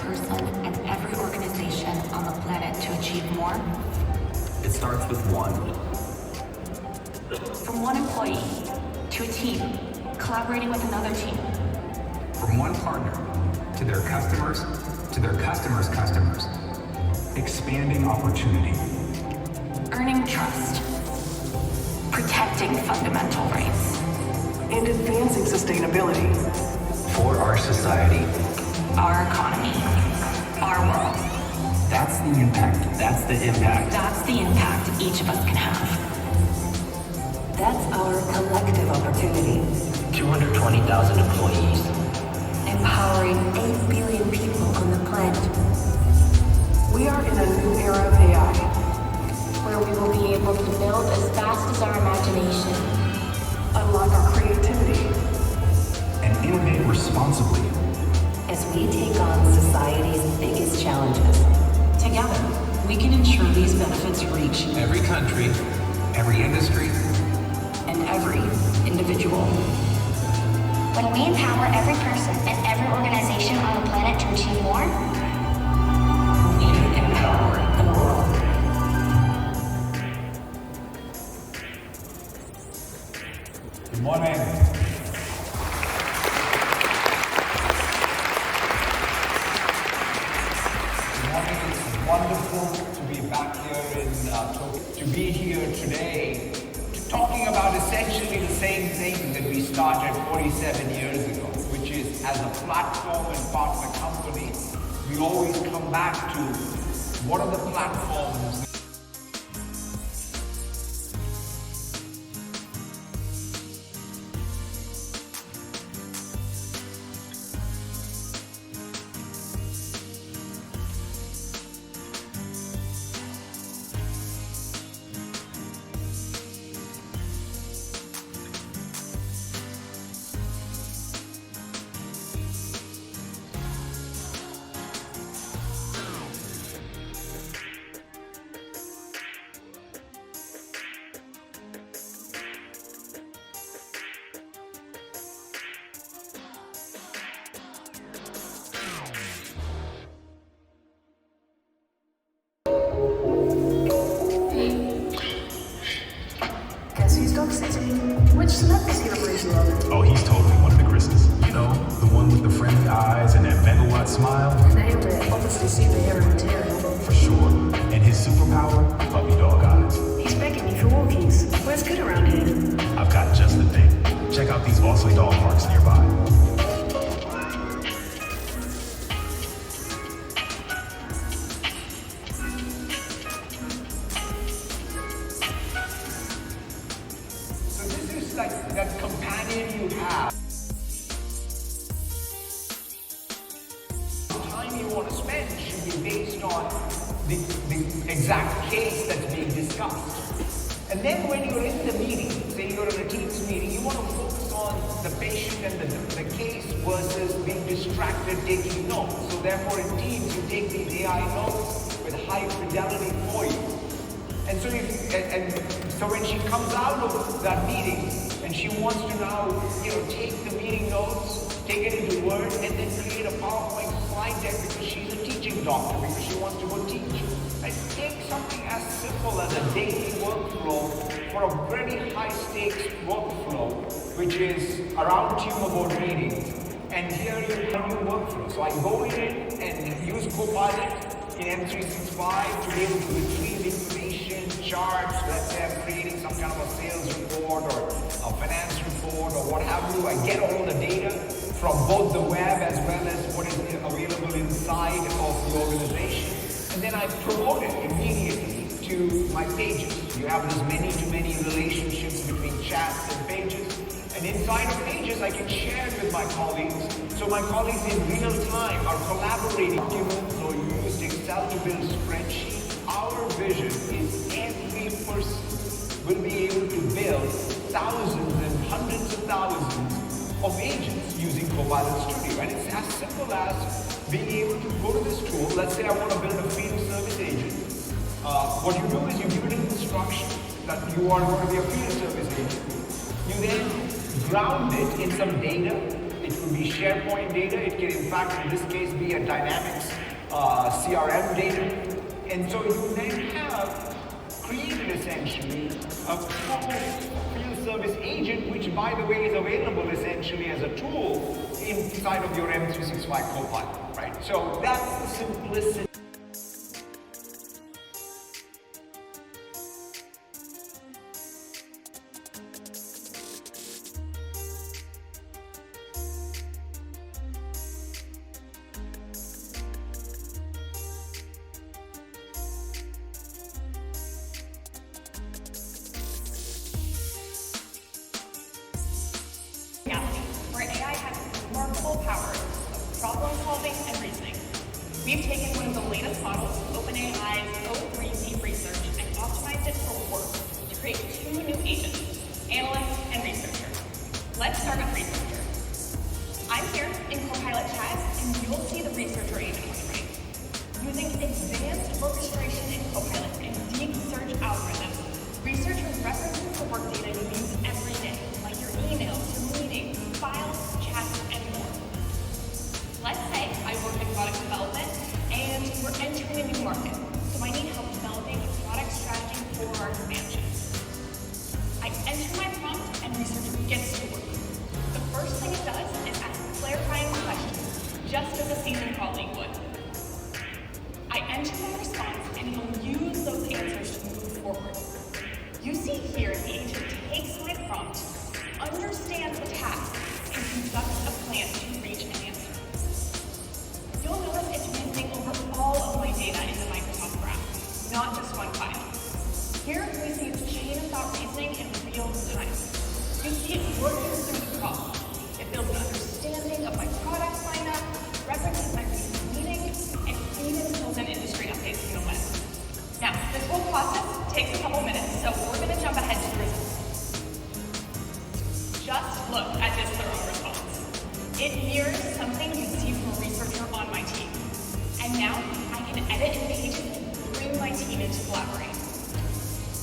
person and every organization on the planet to achieve more? It starts with one. From one employee to a team, collaborating with another team. From one partner to their customers, to their customers' customers. Expanding opportunity. Earning trust. Protecting fundamental rights. And advancing sustainability. For our society. Our economy. Our world. That's the impact. That's the impact. That's the impact each of us can have. That's our collective opportunity. 220,000 employees. Empowering 8 billion people on the planet. We are in a new era of AI, where we will be able to build as fast as our imagination, unlock our creativity, and innovate responsibly. As we take on society's biggest challenges. Together, we can ensure these benefits reach every country, every industry, and every individual. When we empower every person and every organization on the planet to achieve more, we empower the world. Good morning. Good morning. It's wonderful to be back here in Tokyo, to be here today, talking about essentially the same thing that we started 47 years ago, which is as a platform and partner company, we always come back to what are the platforms Which celebrity universe you love? Oh, he's totally one of the Chris's. You know, the one with the friendly eyes and that megawatt smile? Nailed it. Obviously superhero material. For sure. And his superpower? Puppy dog eyes. He's begging me for walkies. Where's good around here? I've got just the thing. Check out these awesome dog parks nearby. like that companion you have. The time you want to spend should be based on the exact case that's being discussed. And then when you're in the meeting, say you're in a Teams meeting, you want to focus on the patient and the case versus being distracted taking notes. So therefore in Teams, you take these AI notes with high fidelity for you. And so so when she comes out of that meeting and she wants to now, take the meeting notes, take it into Word, and then create a PowerPoint slide deck because she's a teaching doctor, because she wants to go teach. And take something as simple as a daily workflow for a very high stakes workflow, which is around tumor board readings. And here you have a new workflow. So I go in and use Copilot in M365 to be able to retrieve information, charts. Let's say I'm creating some kind of a sales report or a finance report or what have you. I get all the data from both the web as well as what is available inside of the organization. And then I promote it immediately to my pages. You have this many-to-many relationships between chats and pages. And inside of pages, I can share it with my colleagues. So my colleagues in real time are collaborating documents or use Excel to build spreadsheets. Our vision is every person will be able to build thousands and hundreds of thousands of agents using Copilot Studio. And it's as simple as being able to go to this tool. Let's say I want to build a field service agent. What you do is you give it an instruction that you are going to be a field service agent. You then ground it in some data, It could be SharePoint data. It can, in fact, in this case, be a Dynamics CRM data. And so you then have created essentially a full field service agent, which, by the way, is available essentially as a tool inside of your M365 Copilot, right? So that's the simplicity. Where AI has remarkable powers of problem solving and reasoning. We've taken one of the latest models, OpenAI's O3 Deep Research, and optimized it for work to create two new agents, analyst and researcher. Let's start with researcher. I'm here in Copilot chat, and you'll see the researcher agent on the right. Using advanced orchestration in Copilot and deep search algorithms, researcher references the work data you use every day, like your emails, your meetings, files, chats, and more. Let's say I work in product development and we're entering a new market, so I need help developing a product strategy for our expansion. I enter my prompt and researcher gets to work. The first thing it does is ask clarifying questions, just as a seasoned colleague would. I enter my response and it will use those answers to move forward. You see here the agent takes my prompt, understands the task, and conducts a plan to reach an answer. You'll notice it's reasoning over all of my data in the Microsoft Graph, not just one file. Here we see its chain of thought reasoning in real time. You see it working through the problem. It builds an understanding of my product lineup, references my recent meeting, and even fills in industry updates from the web. Now, this whole process takes a couple minutes, so we're going to jump ahead to the results. Just look at this thorough response. It mirrors something you'd see from a researcher on my team. And now I can edit in Pages and bring my team in to collaborate.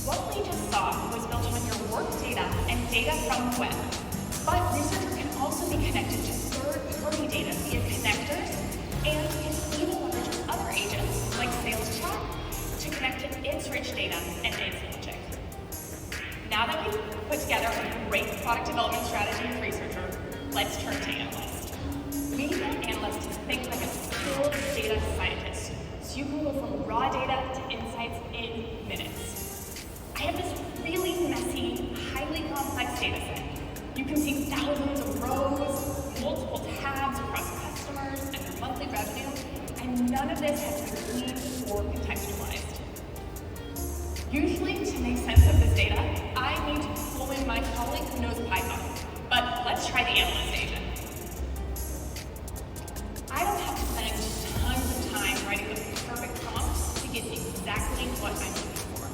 What we just saw was built on your work data and data from the web. But researcher can also be connected to third-party data via connectors and can even leverage other agents like Sales Chat to connect to its rich data and its logic. Now that we've put together a great product development strategy with researcher, let's turn to analyst. We want analysts to think like a skilled data scientist, so you can go from raw data to insights in minutes. I have this really messy, highly complex data set. You can see thousands of rows, multiple tabs across customers and their monthly revenue, and none of this has been cleaned or contextualized. Usually, to make sense of this data, I need to pull in my colleague who knows Python. But let's try the analyst agent. I don't have to spend tons of time writing the perfect prompt to get exactly what I'm looking for.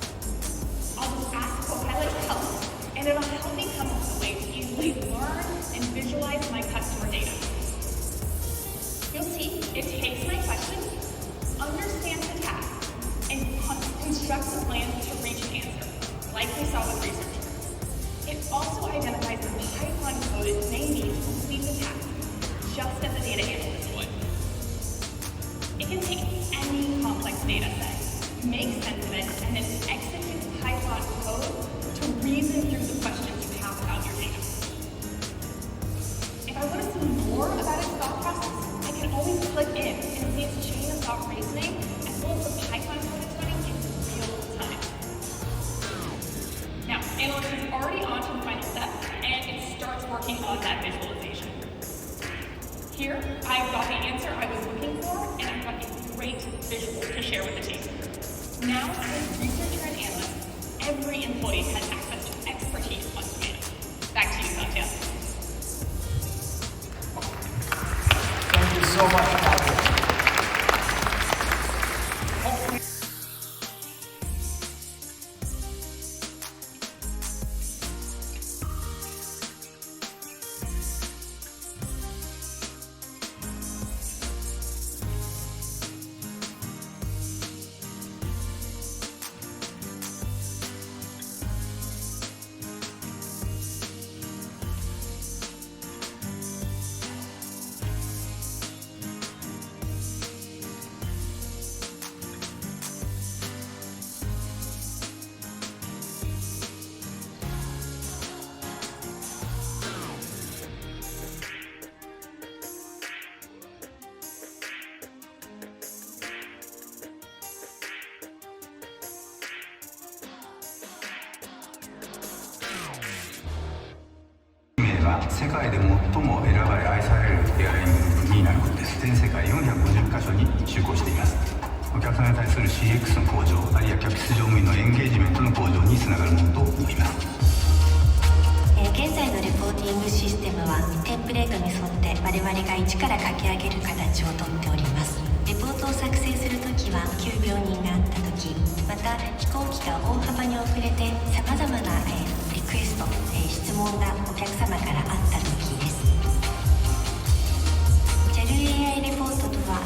I'll just ask Copilot to help, and it'll help me come up with a way to easily learn and visualize my customer data. You'll see it takes my question, understands the task, and constructs a plan to reach an answer, like we saw with researchers. It also identifies the Python code it may need to complete the task, just as a data analyst would. It can take any complex data set, make sense of it, and then execute Python code to reason through the questions you have about your data. If I want to see more about its thought process, I can always click in and see its chain of thought reasoning, as well as the Python code it's running in real time. Now, analyst is already on to the final step, and it starts working on that visualization. Here, I've got the answer I was looking for, and I've got a great visual to share with the team. Now, as researcher and analyst, every employee has access to expertise on demand. Back to you, Satya. Thank you so much, Patrick. 界で最も選ばれ愛されるエアライングループになることです。全世界450カ所に就航しています。お客様に対する CX の向上、あるいは客室乗務員のエンゲージメントの向上につながるものと思います。現在のレポーティングシステムはテンプレートに沿って我々が一から書き上げる形をとっております。レポートを作成するときは急病人があったとき、また飛行機が大幅に遅れてさまざまなリクエスト、質問がお客様からあったときです。 JAL AI レポートとは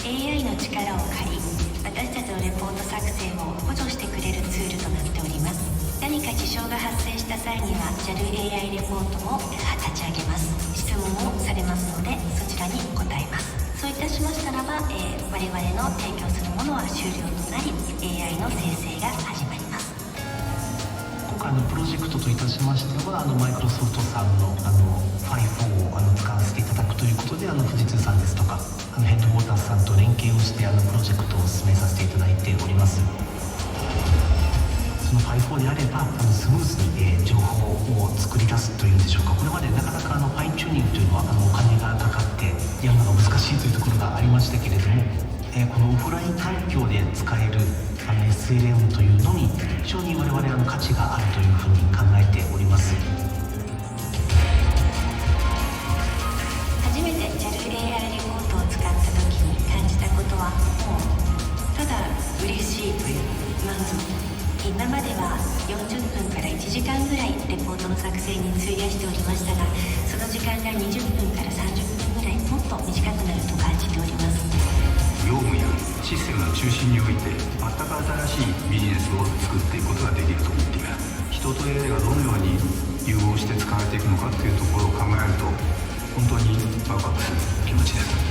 AI の力を借り、私たちのレポート作成を補助してくれるツールとなっております。何か事象が発生した際には JAL AI レポートも立ち上げます。質問もされますのでそちらに答えます。そういたしましたらば、我々の提供するものは終了となり AI の生成が始まります。今回のプロジェクトといたしましてはマイクロソフトさんのFI4 を使わせていただくということで富士通さんですとかヘッドウォーターさんと連携をしてプロジェクトを進めさせていただいております。その FI4 であればスムーズに、情報を作り出すというんでしょうか。これまでなかなかファインチューニングというのはお金がかかってやるのが難しいというところがありましたけれども、このオフライン環境で使えるSLM というのに非常に我々価値があるというふうに考えております。初めて JAL AI レポートを使った時に感じたことはもうただ嬉しいという満足。今までは40分から1時間ぐらいレポートの作成に費やしておりましたが、その時間が20分から30分ぐらいもっと短くなると感じております。業務やシステムの中心において全く新しいビジネスを作っていくことができると思っています。人と AI がどのように融合して使われていくのかというところを考えると本当にワクワクする気持ちです。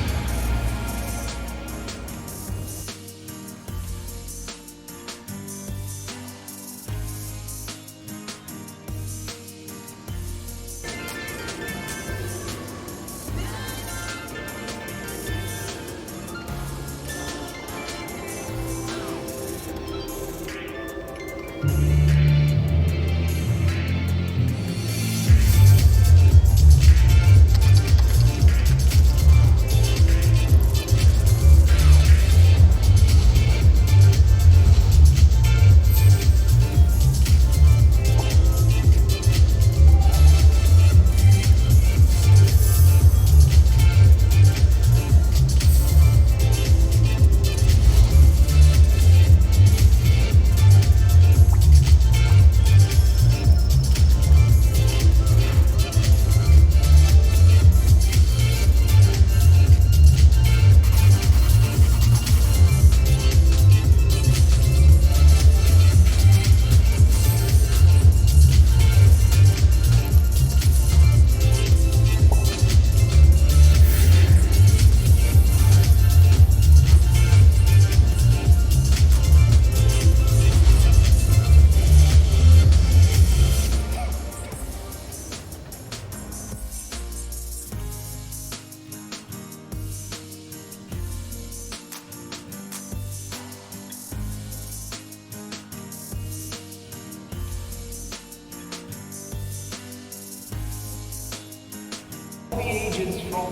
The agents from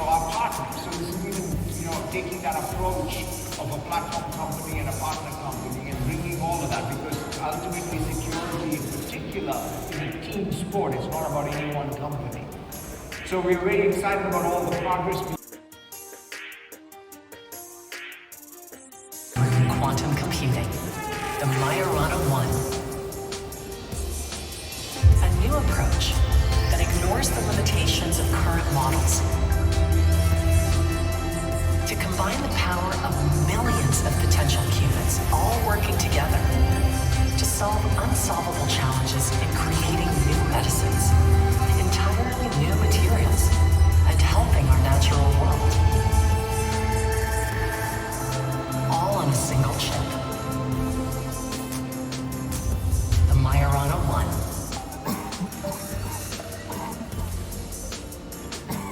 our partners. So this is even taking that approach of a platform company and a partner company and bringing all of that, because ultimately security in particular is a team sport. It's not about any one company. So we're very excited about all the progress. Quantum computing, the Majorana 1. A new approach that ignores the limitations of current models to combine the power of millions of potential qubits all working together to solve unsolvable challenges in creating new medicines, entirely new materials, and helping our natural world. All on a single chip. The Majorana 1.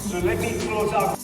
So let me close out.